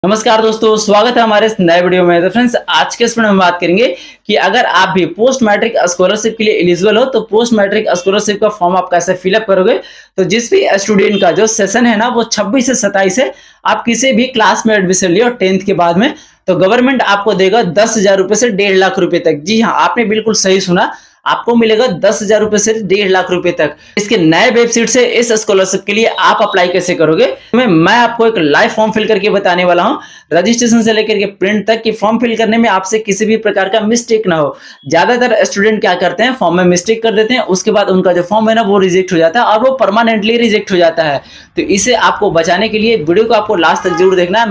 नमस्कार दोस्तों, स्वागत है हमारे इस नए वीडियो में। तो फ्रेंड्स, आज के इस वीडियो में बात करेंगे कि अगर आप भी पोस्ट मैट्रिक स्कॉलरशिप के लिए एलिजिबल हो तो पोस्ट मैट्रिक स्कॉलरशिप का फॉर्म आप कैसे फिलअप करोगे। तो जिस भी स्टूडेंट का जो सेशन है ना वो 26 से 27 है, आप किसी भी क्लास में एडमिशन लियो 10th के बाद में, तो गवर्नमेंट आपको देगा 10,000 रुपए से 1.5 लाख रुपए तक। जी हाँ, आपने बिल्कुल सही सुना, आपको मिलेगा 10,000 रुपए से 1.5 लाख रुपए तक। इसके नए वेबसाइट से इस स्कॉलरशिप के लिए आप अप्लाई कैसे करोगे, मैं आपको एक लाइव फॉर्म फिल करके बताने वाला हूं, रजिस्ट्रेशन से लेकर के प्रिंट तक कि फॉर्म फिल करने में आपसे किसी भी प्रकार का मिस्टेक ना हो। ज्यादातर स्टूडेंट क्या करते हैं, फॉर्म में मिस्टेक कर देते हैं, उसके बाद उनका जो फॉर्म है ना वो रिजेक्ट हो जाता है और वो परमानेंटली रिजेक्ट हो जाता है। तो इसे आपको बचाने के लिए वीडियो को आपको लास्ट तक जरूर देखना है।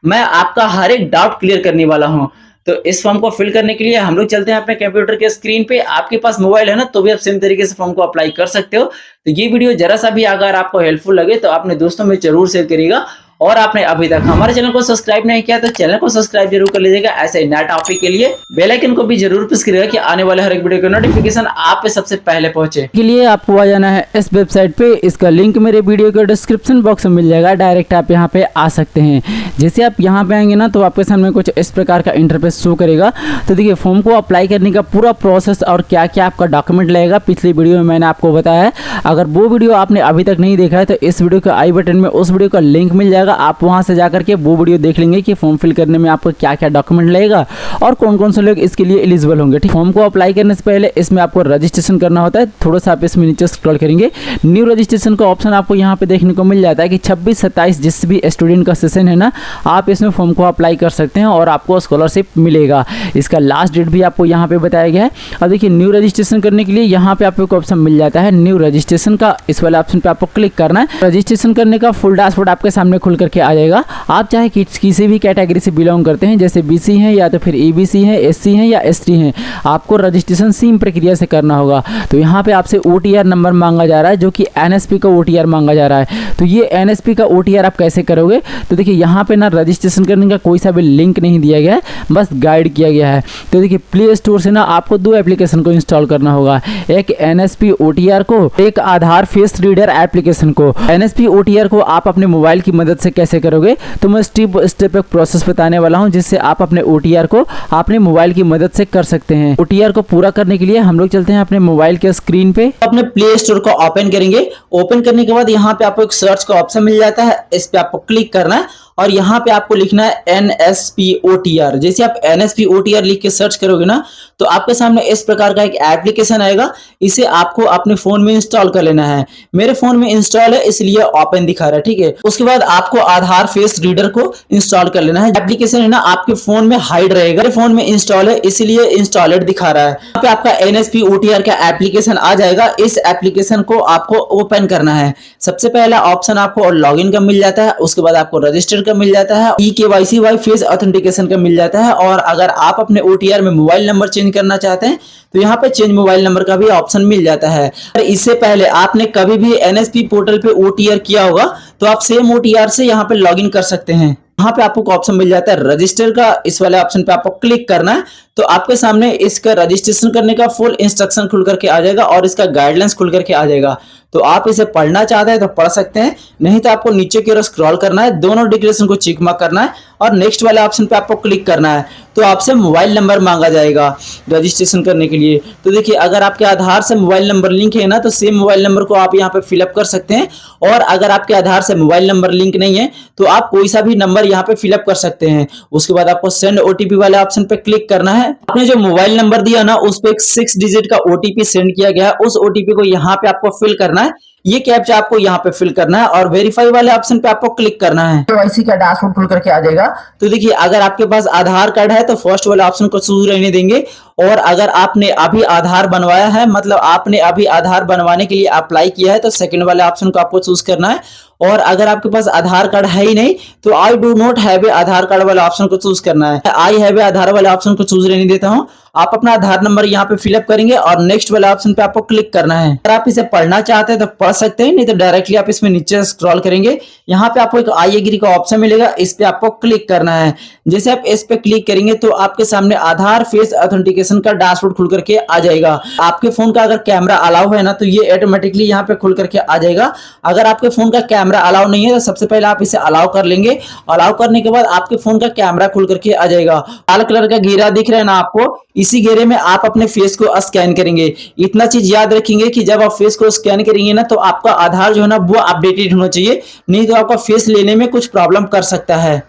मैं आपका हर एक डाउट क्लियर करने वाला हूं। तो इस फॉर्म को फिल करने के लिए हम लोग चलते हैं अपने कंप्यूटर के स्क्रीन पे। आपके पास मोबाइल है ना, तो भी आप सेम तरीके से फॉर्म को अप्लाई कर सकते हो। तो ये वीडियो जरा सा भी अगर आपको हेल्पफुल लगे तो अपने दोस्तों में जरूर शेयर करिएगा। और आपने अभी तक हमारे चैनल को सब्सक्राइब नहीं किया तो चैनल को सब्सक्राइब जरूर कर लीजिएगा। ऐसे नए टॉपिक के लिए बेल आइकन को भी जरूर प्रेस करिएगा कि आने वाले हर एक वीडियो का नोटिफिकेशन आप पे सबसे पहले पहुंचे। के लिए आपको आ जाना है इस वेबसाइट पे। इसका लिंक मेरे वीडियो के डिस्क्रिप्शन बॉक्स में मिल जाएगा, डायरेक्ट आप यहाँ पे आ सकते हैं। जैसे आप यहाँ पे आएंगे ना तो आपके सामने कुछ इस प्रकार का इंटरफेस शो करेगा। तो देखिए, फॉर्म को अप्लाई करने का पूरा प्रोसेस और क्या क्या आपका डॉक्यूमेंट लगेगा पिछली वीडियो में मैंने आपको बताया है। अगर वो वीडियो आपने अभी तक नहीं देखा है तो इस वीडियो के आई बटन में उस वीडियो का लिंक मिल जाएगा, आप वहाँ से जाकर के वो वीडियो देख लेंगे कि फॉर्म फिल करने में आपको क्या क्या डॉक्यूमेंट लगेगा और कौन कौन से लोग इसके लिए एलिजिबल होंगे। ठीक, फॉर्म को अप्लाई करने से पहले इसमें आपको रजिस्ट्रेशन करना होता है। थोड़ा सा आप इसमें नीचे स्क्रॉल करेंगे, न्यू रजिस्ट्रेशन का ऑप्शन आपको यहाँ पे देखने को मिल जाता है कि 26-27 जिस भी स्टूडेंट का सेशन है ना, आप इसमें फॉर्म को अप्लाई कर सकते हैं और आपको स्कॉलरशिप मिलेगा। इसका लास्ट डेट भी आपको यहाँ पे बताया गया है। अब देखिए, न्यू रजिस्ट्रेशन करने के लिए यहाँ पे आपको एक ऑप्शन मिल जाता है न्यू रजिस्ट्रेशन का। इस वाले ऑप्शन पे आपको क्लिक करना है। रजिस्ट्रेशन करने का फुल डैशबोर्ड आपके सामने खुल करके आ जाएगा। आप चाहे किसी भी कैटेगरी से बिलोंग करते हैं, जैसे बीसी हैं या तो फिर एबीसी हैं, एससी हैं या एसटी हैं, आपको रजिस्ट्रेशन सेम प्रक्रिया से करना होगा। तो यहाँ पे आपसे ओटीआर नंबर मांगा जा रहा है, जो कि एनएसपी का ओटीआर मांगा जा रहा है। तो ये एनएसपी का ओटीआर आप कैसे करोगे, तो देखिए यहाँ पे ना रजिस्ट्रेशन करने का कोई सा भी लिंक नहीं दिया गया है, बस गाइड किया गया है। तो देखिए, प्ले स्टोर से ना आपको 2 एप्लीकेशन को इंस्टॉल करना होगा, एक एनएसपी ओटीआर को, एक आधार फेस रीडर एप्लीकेशन को। एनएसपी ओटीआर को आप अपने मोबाइल की मदद से कैसे करोगे, तो मैं स्टेप स्टेप एक प्रोसेस बताने वाला हूं, जिससे आप अपने ओटीआर को अपने मोबाइल की मदद से कर सकते हैं। ओटीआर को पूरा करने के लिए हम लोग चलते हैं अपने मोबाइल के स्क्रीन पे। अपने प्ले स्टोर को ओपन करेंगे। ओपन करने के बाद यहाँ पे आपको एक सर्च का ऑप्शन मिल जाता है, इस पे आपको क्लिक करना है और यहाँ पे आपको लिखना है NSPOTR। जैसे आप NSPOTR लिख के सर्च करोगे ना तो आपके सामने इस प्रकार का एक एप्लीकेशन आएगा। इसे आपको अपने फोन में इंस्टॉल कर लेना है। मेरे फोन में इंस्टॉल है इसलिए ओपन दिखा रहा है, ठीक है। उसके बाद आपको आधार फेस रीडर को इंस्टॉल कर लेना है। एप्लीकेशन है ना आपके फोन में हाइड रहेगा, मेरे फोन में इंस्टॉल है इसलिए इंस्टॉलेड दिखा रहा है। यहाँ पे आपका NSPOTR का एप्लीकेशन आ जाएगा। इस एप्लीकेशन को आपको ओपन करना है। सबसे पहला ऑप्शन आपको लॉगिन का मिल जाता है, उसके बाद आपको रजिस्टर का मिल जाता है, eKYC वाई फेस ऑथेंटिकेशन का मिल जाता है। और अगर आप अपने ओटीआर में मोबाइल नंबर चेंज करना चाहते हैं तो यहाँ पे चेंज मोबाइल नंबर का भी ऑप्शन मिल जाता है। और इससे पहले आपने कभी भी एनएसपी पोर्टल पे ओटीआर किया होगा तो आप सेम ओटीआर से यहाँ पे लॉगिन कर सकते हैं। यहाँ पे आपको ऑप्शन मिल जाता है रजिस्टर का, इस वाले ऑप्शन पे आपको क्लिक करना है तो आपके सामने इसका रजिस्ट्रेशन करने का फुल इंस्ट्रक्शन खुल करके आ जाएगा और इसका गाइडलाइंस खुल करके आ जाएगा। तो आप इसे पढ़ना चाहते हैं तो पढ़ सकते हैं, नहीं तो आपको नीचे की ओर स्क्रॉल करना है, दोनों डिक्लेरेशन को चेक मार्क करना है और नेक्स्ट वाले ऑप्शन पे आपको क्लिक करना है। तो आपसे मोबाइल नंबर मांगा जाएगा रजिस्ट्रेशन करने के लिए। तो देखिए, अगर आपके आधार से मोबाइल नंबर लिंक है ना तो सेम मोबाइल नंबर को आप यहाँ पे फिलअप कर सकते हैं। और अगर आपके आधार से मोबाइल नंबर लिंक नहीं है तो आप कोई सा भी नंबर यहाँ पे फिलअप कर सकते हैं। उसके बाद आपको सेंड ओटीपी वाले ऑप्शन पे क्लिक करना है। आपने जो मोबाइल नंबर दिया ना उस पे एक 6 डिजिट का ओटीपी सेंड किया गया है, उस ओटीपी को यहाँ पे आपको फिल करना है। ये कैप्चा आपको यहाँ पे फिल करना है और वेरीफाई वाले ऑप्शन पे आपको क्लिक करना है। केवाईसी का डैशबोर्ड खुल करके आ जाएगा। तो देखिए, अगर आपके पास आधार कार्ड है तो फर्स्ट वाले ऑप्शन को चूज रहने देंगे, और अगर आपने अभी आधार बनवाया है, मतलब आपने अभी आधार बनवाने के लिए अप्लाई किया है, तो सेकंड वाले ऑप्शन को आपको चूज करना है। और अगर आपके पास आधार कार्ड है ही नहीं तो I do not have a Aadhaar card वाले ऑप्शन को चूज करना है। आई हैव ए आधार वाले ऑप्शन को चूज रहने देता हूं। आप अपना आधार नंबर यहाँ पे फिलअप करेंगे और नेक्स्ट वाले ऑप्शन पे आपको क्लिक करना है। अगर आप इसे पढ़ना चाहते हैं तो पढ़ सकते हैं, नहीं तो डायरेक्टली आप इसमें नीचे स्क्रॉल करेंगे, यहाँ पे आपको एक आई एग्री का ऑप्शन मिलेगा, इस पे आपको क्लिक करना है। जैसे आप इस पे क्लिक करेंगे तो आपके सामने आधार फेस ऑथेंटिकेशन का डैशबोर्ड खुल करके आ जाएगा। आपके फोन का अगर कैमरा अलाउ है ना तो ये ऑटोमेटिकली यहाँ पे खुल करके आ जाएगा। अगर आपके फोन का कैमरा अलाउ नहीं है तो सबसे पहले आप इसे अलाउ कर लेंगे। अलाउ करने के बाद आपके फोन का कैमरा खुल करके आ जाएगा। लाल कलर का घेरा दिख रहा है ना आपको, इसी घेरे में आप अपने फेस को स्कैन करेंगे। इतना चीज याद रखेंगे कि जब आप फेस को स्कैन करेंगे ना तो आपका आधार जो है ना वो अपडेटेड होना चाहिए, नहीं तो आपका फेस लेने में कुछ प्रॉब्लम कर सकता है।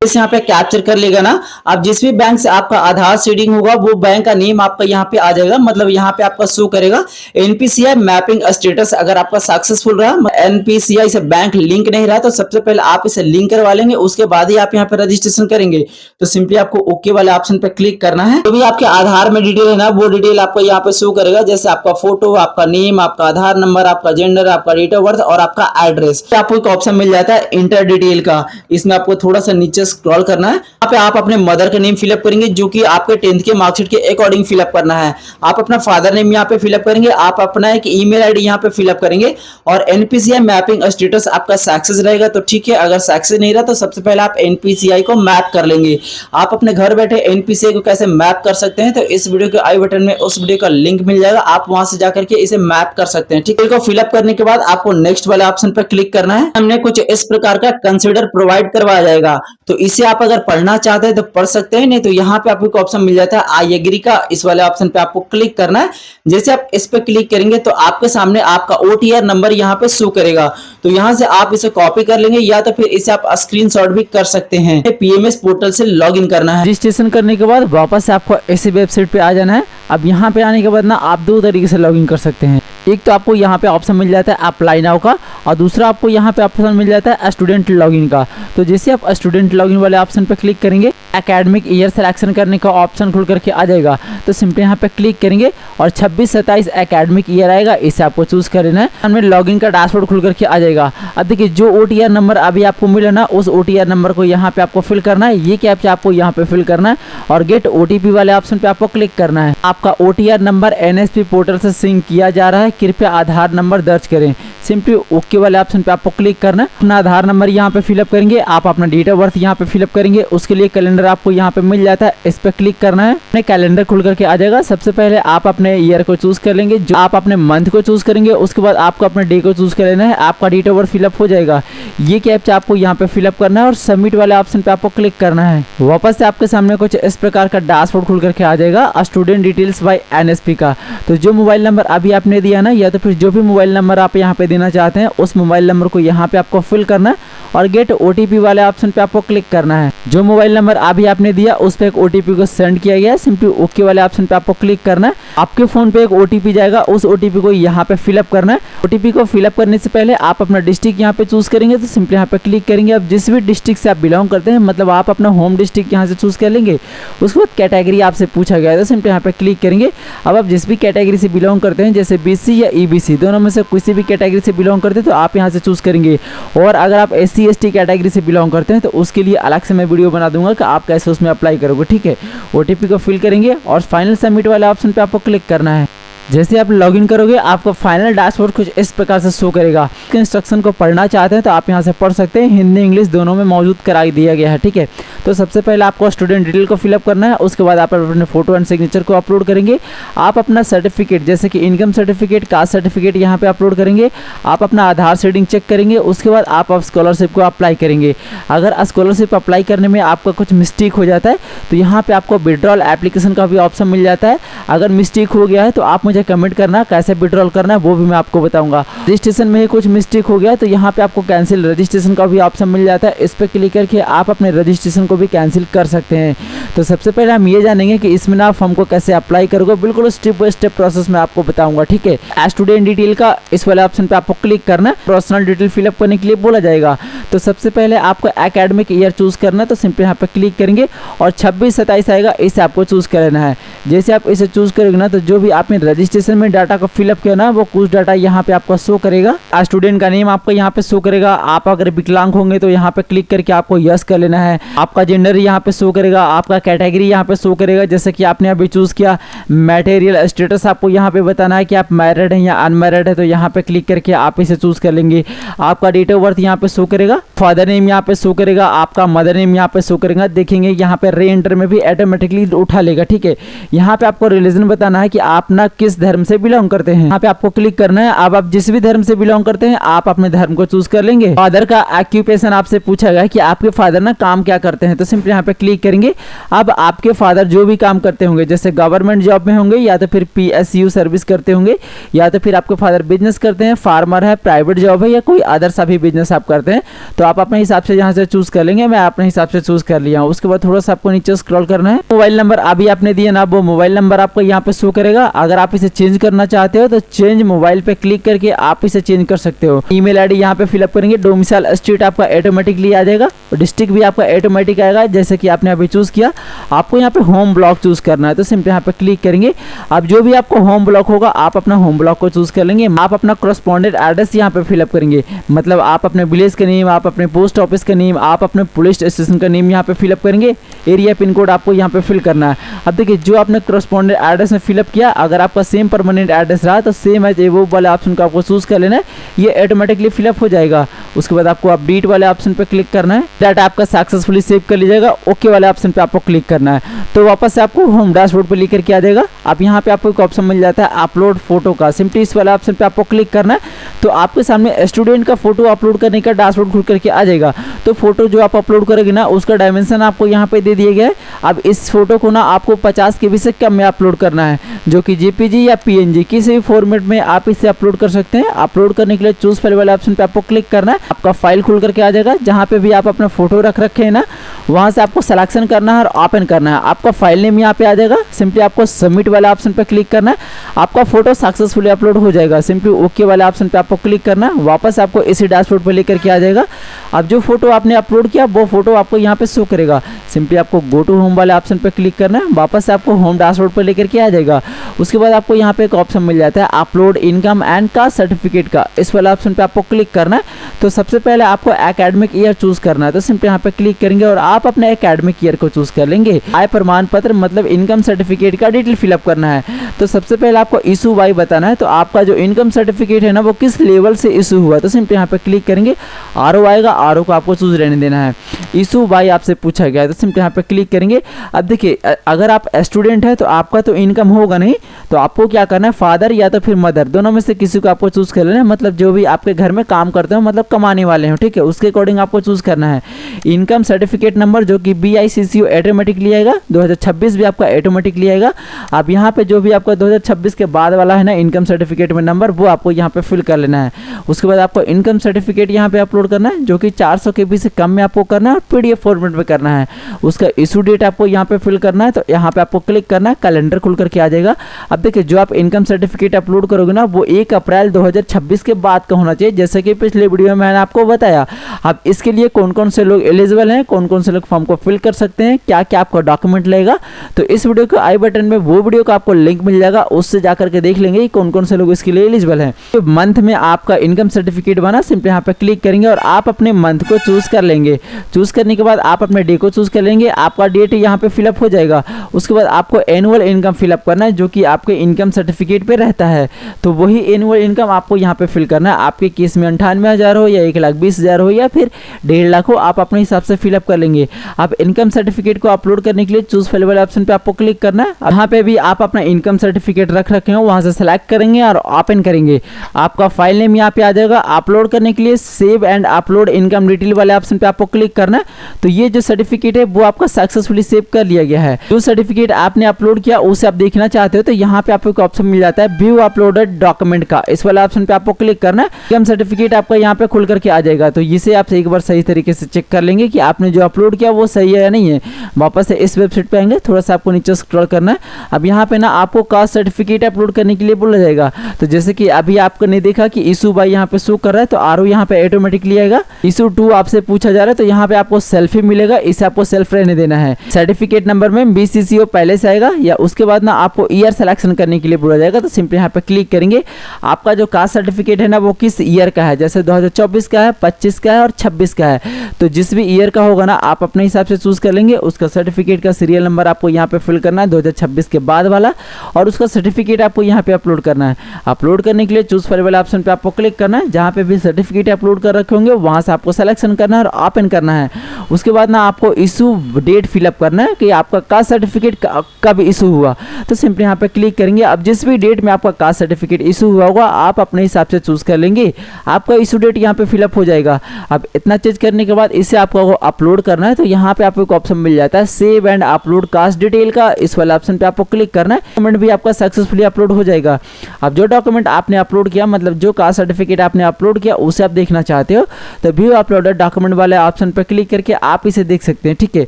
यहाँ पे कैप्चर कर लेगा ना, अब जिस भी बैंक से आपका आधार सीडिंग होगा वो बैंक का नेम आपका यहाँ पे आ जाएगा, मतलब यहाँ पे आपका शो करेगा एनपीसीआई मैपिंग स्टेटस। अगर आपका सक्सेसफुल रहा, एनपीसीआई से बैंक लिंक नहीं रहा तो सबसे पहले आप इसे लिंक करवा लेंगे, उसके बाद ही आप यहाँ पे रजिस्ट्रेशन करेंगे। तो सिंपली आपको ओके वाले ऑप्शन पे क्लिक करना है। तो भी आपके आधार में डिटेल है ना वो डिटेल आपको यहाँ पे शो करेगा, जैसे आपका फोटो, आपका नेम, आपका आधार नंबर, आपका जेंडर, आपका डेट ऑफ बर्थ और आपका एड्रेस। आपको एक ऑप्शन मिल जाता है इंटर डिटेल का, इसमें आपको थोड़ा सा नीचे स्क्रॉल करना है। यहाँ पे आप अपने मदर का नेम फिलअप करेंगे जो कि आपके 10th के मार्कशीट के अकॉर्डिंग फिलअप करना है। आप अपना फादर नेम यहाँ पे फिलअप करेंगे, आप अपना एक ईमेल आईडी यहाँ पे फिलअप करेंगे और एनपीसीआई मैपिंग स्टेटस आपका सक्सेस रहेगा तो ठीक है, अगर सक्सेस नहीं रहा तो सबसे पहले आप एनपीसीआई को मैप कर लेंगे। आप अपने घर बैठे एनपीसीआई को कैसे मैप कर सकते हैं तो इस वीडियो के आई बटन में उस वीडियो का लिंक मिल जाएगा, आप वहां से जाकर के इसे मैप कर सकते हैं। ठीक है, इसको फिलअप करने के बाद आपको नेक्स्ट वाले ऑप्शन पर क्लिक करना है। हमने कुछ इस प्रकार का कंसीडर प्रोवाइड करवाया जाएगा, तो इसे आप अगर पढ़ना चाहते हैं तो पढ़ सकते हैं, नहीं तो यहाँ पे आपको ऑप्शन मिल जाता है आई एग्री का, इस वाले ऑप्शन पे आपको क्लिक करना है। जैसे आप इस पे क्लिक करेंगे तो आपके सामने आपका ओटीआर नंबर यहाँ पे शो करेगा, तो यहाँ से आप इसे कॉपी कर लेंगे या तो फिर इसे आप स्क्रीनशॉट भी कर सकते हैं। पीएमएस पोर्टल से लॉगिन करना है। रजिस्ट्रेशन करने के बाद वापस से आपको इसी वेबसाइट पे आ जाना है। अब यहाँ पे आने के बाद ना आप दो तरीके से लॉगिन कर सकते हैं। एक तो आपको यहाँ पे ऑप्शन मिल जाता है अप्लाई नाउ का, और दूसरा आपको यहाँ पे ऑप्शन मिल जाता है स्टूडेंट लॉगिन का। तो जैसे आप स्टूडेंट लॉगिन वाले ऑप्शन पे क्लिक करेंगे, एकेडमिक ईयर सिलेक्शन करने का ऑप्शन खुल करके आ जाएगा। तो सिंपली यहाँ पे क्लिक करेंगे और 26-27 एकेडमिक ईयर आएगा, इसे आपको चूज कर लेना है। हमें लॉगिन का डैशबोर्ड खुल करके आ जाएगा। अब देखिए जो ओटीआर नंबर अभी आपको मिला ना, उस ओटीआर नंबर को यहाँ पे आपको फिल करना है। ये कैप्चा आपको यहाँ पे फिल करना है और गेट ओटीपी वाले ऑप्शन पे आपको क्लिक करना है। आपका ओटीआर नंबर एनएसपी पोर्टल से सिंक किया जा रहा है, कृपया आधार नंबर दर्ज करें। सिंपली ओके वाले ऑप्शन पे आपको क्लिक करना है। अपना आधार नंबर यहाँ पे फिलअप करेंगे, आप अपना डेट ऑफ बर्थ यहाँ पे फिलअप करेंगे। उसके लिए कैलेंडर आपको यहाँ पे मिल जाता है, इस पे क्लिक करना है। अपने कैलेंडर खुल करके आ जाएगा। सबसे पहले आप अपने ईयर को चूज कर लेंगे, जो आप अपने मंथ को चूज करेंगे, उसके बाद आपको अपने डे को चूज कर लेना है। आपका डेट ऑफ बर्थ फिलअप हो जाएगा। ये कैप्चा आपको यहाँ पे फिलअप करना है और सबमिट वाले ऑप्शन पे आपको क्लिक करना है। वापस से आपके सामने कुछ इस प्रकार का डैशबोर्ड खुल करके आ जाएगा स्टूडेंट डिटेल्स बाय एनएसपी का। तो जो मोबाइल नंबर अभी आपने दिया ना, या तो फिर जो भी मोबाइल नंबर आप यहाँ पे देना चाहते हैं उस मोबाइल नंबर को यहाँ पे आपको फिल करना है और गेट ओटीपी वाले ऑप्शन पे आपको क्लिक करना है। जो मोबाइल नंबर अभी आपने दिया उस पे एक ओटीपी को सेंड किया गया है, सिंपली ओके वाले ऑप्शन पे आपको क्लिक करना है। आपके फोन पे एक ओटीपी जाएगा, उस ओटीपी को यहाँ पे फिलअप करना है। ओटीपी को फिलअप करने से पहले आप अपना डिस्ट्रिक्ट यहाँ पे चूज करेंगे, तो सिंपली यहाँ पे क्लिक करेंगे। अब जिस भी डिस्ट्रिक्ट से आप बिलोंग करते हैं, मतलब आप अपना होम डिस्ट्रिक्ट यहाँ से चूज कर लेंगे। उसके बाद कैटेगरी आपसे पूछा गया है, तो सिंपली यहाँ पे क्लिक करेंगे। अब आप जिस भी कैटेगरी से बिलोंग करते हैं, जैसे बीसी या ईबीसी, दोनों में से किसी भी कैटेगरी से बिलोंग करते हैं तो आप यहाँ से चूज करेंगे। और अगर आप एससी एसटी कैटेगरी से बिलोंग करते हैं तो उसके लिए अलग से मैं वीडियो बना दूंगा कि आप कैसे उसमें अप्लाई करोगे। ठीक है, ओटीपी को फिल करेंगे और फाइनल सबमिट वाले ऑप्शन पे आपको क्लिक करना है। जैसे आप लॉगिन करोगे आपको फाइनल डैशबोर्ड कुछ इस प्रकार से शो करेगा। इंस्ट्रक्शन को पढ़ना चाहते हैं तो आप यहाँ से पढ़ सकते हैं, हिंदी इंग्लिश दोनों में मौजूद करा दिया गया है। ठीक है, तो सबसे पहले आपको स्टूडेंट डिटेल को फिलअप करना है। उसके बाद आप अपने फोटो एंड सिग्नेचर को अपलोड करेंगे। आप अपना सर्टिफिकेट जैसे कि इनकम सर्टिफिकेट, कास्ट सर्टिफिकेट यहाँ पे अपलोड करेंगे। आप अपना आधार सीडिंग चेक करेंगे। उसके बाद आप स्कॉलरशिप को अप्लाई करेंगे। अगर स्कॉलरशिप अप्लाई करने में आपका कुछ मिस्टेक हो जाता है तो यहाँ पे आपको विड्रॉल एप्लीकेशन का भी ऑप्शन मिल जाता है। अगर मिस्टेक हो गया है तो आप मुझे कमेंट करना, कैसे विड्रॉल करना है वो भी मैं आपको बताऊंगा। रजिस्ट्रेशन में ही कुछ मिस्टेक हो गया तो यहाँ पे आपको कैंसिल रजिस्ट्रेशन का भी ऑप्शन मिल जाता है। इस पर क्लिक करके आप अपने रजिस्ट्रेशन को भी कैंसिल कर सकते हैं। तो सबसे पहले हम ये जानेंगे कि इसमें ना फॉर्म को कैसे अप्लाई करोगे, बिल्कुल स्टेप बाय स्टेप प्रोसेस में आपको बताऊंगा। ठीक है, स्टूडेंट डिटेल का इस वाले ऑप्शन पे आपको क्लिक करना है। पर्सनल डिटेल फिलअप करने के लिए बोला जाएगा। तो सबसे पहले आपको एकेडमिक ईयर चूज करना है, तो सिंपली यहाँ पे क्लिक करेंगे और 26-27 आएगा, इसे आपको चूज कर लेना है। जैसे आप इसे चूज करेंगे ना तो जो भी आपने रजिस्ट्रेशन में डाटा को फिलअप किया ना, वो कुछ डाटा यहाँ पे आपका शो करेगा। स्टूडेंट का नेम आपका यहाँ पे शो करेगा। आप अगर विकलांग होंगे तो यहाँ पे क्लिक करके आपको यस कर लेना है। आपका जेंडर यहाँ पे शो करेगा, आपका कैटेगरी यहाँ पे शो करेगा, जैसे कि आपने अभी चूज किया। मटेरियल स्टेटस आपको यहाँ पे बताना है कि आप मैरिड हैं या अनमैरिड है, तो यहाँ पे क्लिक करके आप इसे चूज कर लेंगे। आपका डेट ऑफ बर्थ यहाँ पे शो करेगा, फादर नेम यहाँ पे शो करेगा, आपका मदर नेम यहाँ पे शो करेगा। देखेंगे यहाँ पे री एंटर में भी ऑटोमेटिकली उठा लेगा, ठीक है। यहाँ पे आपको रिलीजन बताना है कि आप ना किस धर्म से बिलोंग करते हैं, यहाँ पे आपको क्लिक करना है। अब आप जिस भी धर्म से बिलोंग करते हैं आप अपने धर्म को चूज कर लेंगे। फादर का ऑक्यूपेशन आपसे पूछा गया कि आपके फादर ना काम क्या करते हैं, तो सिंपली यहाँ पे क्लिक करेंगे। अब आपके फादर जो भी काम करते होंगे, जैसे गवर्नमेंट जॉब में होंगे या तो फिर PSU सर्विस करते होंगे, या तो फिर आपके फादर बिजनेस करते हैं, फार्मर है, प्राइवेट जॉब है, या कोई अदर सा भी बिजनेस आप करते हैं, तो आप अपने हिसाब से यहाँ से चूज कर लेंगे। मैं अपने हिसाब से चूज कर लिया हूँ। उसके बाद थोड़ा सा आपको नीचे स्क्रॉल करना है। मोबाइल नंबर अभी आपने दिया ना, वो मोबाइल नंबर आपको यहाँ पे शो करेगा। अगर आप इसे चेंज करना चाहते हो तो चेंज मोबाइल पे क्लिक करके आप इसे चेंज कर सकते हो। ईमेल आईडी यहाँ पे फिलअप करेंगे। डोमिसाइल स्टेट आपका ऑटोमेटिकली आ जाएगा, डिस्ट्रिक्ट भी आपका ऑटोमेटिक आएगा, जैसे कि आपने अभी चूज किया। आपको यहाँ पे होम ब्लॉक चूज करना है, तो सिंपली यहाँ पे क्लिक करेंगे। अब जो भी आपको होम ब्लॉक होगा आप अपना होम ब्लॉक को चूज कर लेंगे। आप अपना करस्पॉन्डेंट एड्रेस यहाँ पे फिलअप करेंगे, मतलब आप अपने विलेज का नेम, आप अपने पोस्ट ऑफिस का नेम, आप अपने पुलिस स्टेशन का नेम यहाँ पे फिलअप करेंगे। एरिया पिन कोड आपको यहाँ पे फिल करना है। अब देखिए जो आपने करस्पॉन्डेंट एड्रेस में फिलअप किया, अगर आपका सेम परमानेंट एड्रेस रहा तो सेम एज वो वाले ऑप्शन को आपको चूज कर लेना है, ये ऑटोमेटिकली फिलअप हो जाएगा। उसके बाद आपको अपडेट वाले ऑप्शन पे क्लिक करना है। डाटा आपका सक्सेसफुली सेव कर लीजिएगा। ओके वाले ऑप्शन पे आपको क्लिक करना है, तो वापस से आपको होम डैशबोर्ड पे लेकर के आ जाएगा। अब यहाँ पे आपको एक ऑप्शन मिल जाता है अपलोड फोटो का। सिंपली इस वाले ऑप्शन पे आपको क्लिक करना है, तो आपके सामने स्टूडेंट का फोटो अपलोड करने का डैशबोर्ड खुल करके आ जाएगा। तो फोटो जो आप अपलोड करेंगे ना, उसका डायमेंशन आपको यहाँ पे दे दिया गया है। अब इस फोटो को ना आपको 50 KB से कम में अपलोड करना है, जो कि JPG या PNG किसी भी फॉर्मेट में आप इसे अपलोड कर सकते हैं। अपलोड करने के लिए चूज फाइल वाले ऑप्शन पे आपको क्लिक करना है। आपका फाइल खुल करके आ जाएगा। जहाँ पे भी आप अपना फोटो रख रखे हैं ना, वहाँ से आपको सिलेक्शन करना है और ओपन करना है। आपका फाइल नेम यहाँ पे आ जाएगा। सिंपली आपको सबमिट वाले ऑप्शन पे क्लिक करना है। आपका फोटो सक्सेसफुली अपलोड हो जाएगा। सिंपली ओके वाले ऑप्शन पे आपको क्लिक करना है। वापस आपको इसी डैशबोर्ड पे लेकर के आ जाएगा। अब जो फोटो आपने अपलोड किया वो फोटो आपको यहाँ पे शो करेगा। सिंपली आपको गो टू होम वाले ऑप्शन पे क्लिक करना है। वापस से आपको होम डैशबोर्ड पे लेकर के आ जाएगा। उसके बाद आपको यहाँ पे एक ऑप्शन मिल जाता है upload income and caste certificate का। इस वाले ऑप्शन पे आपको क्लिक करना है। तो सबसे पहले आपको एकेडमिक ईयर चूज करना है, तो सिंपली यहाँ पे क्लिक करेंगे और आप अपने एकेडमिक ईयर को चूज कर लेंगे। आय प्रमाण पत्र मतलब इनकम सर्टिफिकेट का डिटेल फिलअप करना है। तो सबसे पहले आपको इशू बाय बताना है, तो आपका जो इनकम सर्टिफिकेट है ना वो किस लेवल से इशू हुआ, तो सिंपली यहाँ पे क्लिक करेंगे। RO आएगा, RO को आपको चूज रहने देना है। इशू बाय आपसे पूछा गया है, तो सिंपली यहाँ पे क्लिक करेंगे। अब देखिए अगर आप स्टूडेंट है तो आपका तो इनकम होगा नहीं, तो आपको क्या करना है, फादर या तो फिर मदर दोनों में से किसी को आपको चूज कर लेना है। मतलब जो भी आपके घर में काम करते हो, मतलब कमाने वाले हो, ठीक है, उसके अकॉर्डिंग आपको चूज करना है। इनकम सर्टिफिकेट नंबर जो कि BICCO ऑटोमेटिकली आएगा। 2026 भी आपका ऑटोमेटिकली आएगा। अब यहाँ पे जो भी आपका 2026 के बाद वाला है ना इनकम सर्टिफिकेट में नंबर, वो आपको यहाँ पे फिल कर लेना है। उसके बाद आपको इनकम सर्टिफिकेट यहाँ पे अपलोड करना है, जो कि 400 KB से कम में आपको करना है, PDF फॉर्मेट में करना है। उसका इशू डेट आपको यहाँ पे फिल करना है, तो यहाँ पे आपको क्लिक करना है। कैलेंडर खुल करके आ जाएगा। अब देखिए जो आप इनकम सर्टिफिकेट अपलोड करोगे ना, वो 1 अप्रैल 2026 के बाद का होना चाहिए, जैसे कि पिछले वीडियो में मैंने आपको बताया। अब इसके लिए कौन कौन से लोग एलिजिबल हैं, कौन कौन से लोग फॉर्म को फिल कर सकते हैं, क्या क्या आपका डॉक्यूमेंट लगेगा, तो इस वीडियो के आई बटन में वो वीडियो का आपको लिंक मिल जाएगा। उससे जाकर के देख लेंगे कौन कौन से लोग इसके लिए एलिजिबल हैं। तो मंथ में आपका इनकम सर्टिफिकेट बना, सिंपली यहाँ पे क्लिक करेंगे और आप अपने मंथ को चूज कर लेंगे। चूज करने के बाद आप अपने डे को चूज कर लेंगे। आपका डेट यहाँ पे फिलअप हो जाएगा। उसके बाद आपको एनुअल इनकम फिलअप करना है, जो कि आपके इनकम सर्टिफिकेट पे रहता है। तो वही एनुअल इनकम आपको यहाँ पे फिल करना है। आपके केस में 98,000 हो या 1,20,000 हो या फिर 1.5 लाख हो, आप अपने हिसाब से फिलअप कर लेंगे। आप इनकम सर्टिफिकेट को अपलोड करने के लिए चूज फाइल वाले ऑप्शन पे आपको क्लिक करना है। यहाँ पे भी आप अपना इनकम सर्टिफिकेट रख रखे हो, वहां से सेलेक्ट करेंगे और ओपन करेंगे। आपका फाइल नेम यहाँ पे आ जाएगा। अपलोड करने के लिए save and upload income detail वाले ऑप्शन पे आपको क्लिक करना है। तो ये जो सर्टिफिकेट है वो आपका सक्सेसफुली सेव कर लिया गया है। जो सर्टिफिकेट आपने अपलोड किया उसे आप देखना चाहते हो, तो यहाँ पे आपको एक ऑप्शन मिल जाता है व्यू अपलोडेड डॉक्यूमेंट का। इस वाले ऑप्शन पे आपको क्लिक करना है। इनकम सर्टिफिकेट आपका यहाँ पे खुल करके आ जाएगा। तो इसे आप एक बार सही तरीके से चेक कर लेंगे कि आपने जो अपलोड किया वो सही है या नहीं है। वापस से इस वेबसाइट पे आएंगे, थोड़ा सा आपको नीचे स्क्रॉल करना है। अब यहाँ पे ना आपको कास्ट सर्टिफिकेट अपलोड करने के लिए बोला जाएगा। तो जैसे कि अभी आपने देखा कि इशू बाय यहाँ पे शो कर रहा है, तो RO यहाँ पे ऑटोमेटिकली आएगा। इशू 2 आपसे पूछा जा रहा है, तो यहाँ पे आपको सेल्फी मिलेगा, इसे आपको सेल्फ रहने देना है। सर्टिफिकेट नंबर में BCCO पहले से आएगा, या उसके बाद ना आपको ईयर सिलेक्शन करने करने के लिए बोला जाएगा। तो सिंपली यहाँ पे क्लिक करेंगे। आपका जो कास्ट सर्टिफिकेट है ना वो किस ईयर का है, जैसे 2024 का है, 25 का है और 26 का है। तो जिस भी ईयर का होगा ना आप अपने हिसाब से चूज कर लेंगे। उसका सर्टिफिकेट का सीरियल नंबर आपको यहाँ पे फिल करना है 2026 के बाद वाला, और उसका सर्टिफिकेट आपको यहाँ पे अपलोड करना है। अपलोड करने के लिए चूज फाइल वाले ऑप्शन पे आपको क्लिक करना है। जहाँ पे भी सर्टिफिकेट अपलोड कर रखे होंगे वहाँ से आपको सिलेक्शन करना है और ओपन करना है। उसके बाद ना आपको इशू डेट फिलअप करना है कि आपका कास्ट सर्टिफिकेट कब इशू हुआ। तो सिंपली यहाँ पे क्लिक करेंगे। अब जिस भी डेट में आपका कास्ट सर्टिफिकेट इशू हुआ होगा आप अपने हिसाब से चूज कर लेंगे। आपका इशू डेट यहाँ पे फिलअप हो जाएगा। अब इतना चीज करने के बाद इसे आपको अपलोड करना है। तो यहाँ पे आपको एक ऑप्शन मिल जाता है save and upload caste detail का, इस वाले ऑप्शन पे आपको क्लिक करना है। डॉक्यूमेंट भी आपका सक्सेसफुली अपलोड हो जाएगा। अब जो डॉक्यूमेंट आपने अपलोड किया, मतलब जो कास्ट सर्टिफिकेट आपने अपलोड किया उसे आप देखना चाहते हो तो व्यू अपलोडेड डॉक्यूमेंट वाले ऑप्शन पे क्लिक करके आप इसे देख सकते हैं, ठीक है।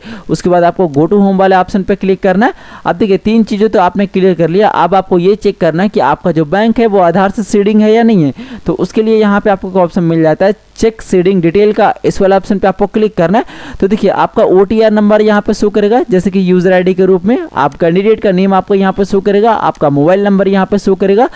उसके बाद आपको गो टू होम वाले ऑप्शन पे क्लिक करना है। अब देखिए 3 चीज़ें तो आपने क्लियर कर लिया। अब आपको ये चेक करना है कि आपका जो बैंक है वो आधार से सीडिंग है या नहीं है। तो उसके लिए यहाँ पे आपको ऑप्शन मिल जाता है चेक सीडिंग डिटेल का, इस वाला ऑप्शन पे आपको क्लिक करना है। तो देखिए आपका OTR नंबर यहाँ पे शो करेगा, जैसे कि यूजर आईडी के रूप में। आप कैंडिडेट का नेम आपको यहाँ पे शो करेगा, आपका मोबाइल नंबर यहाँ पे शो करेगा।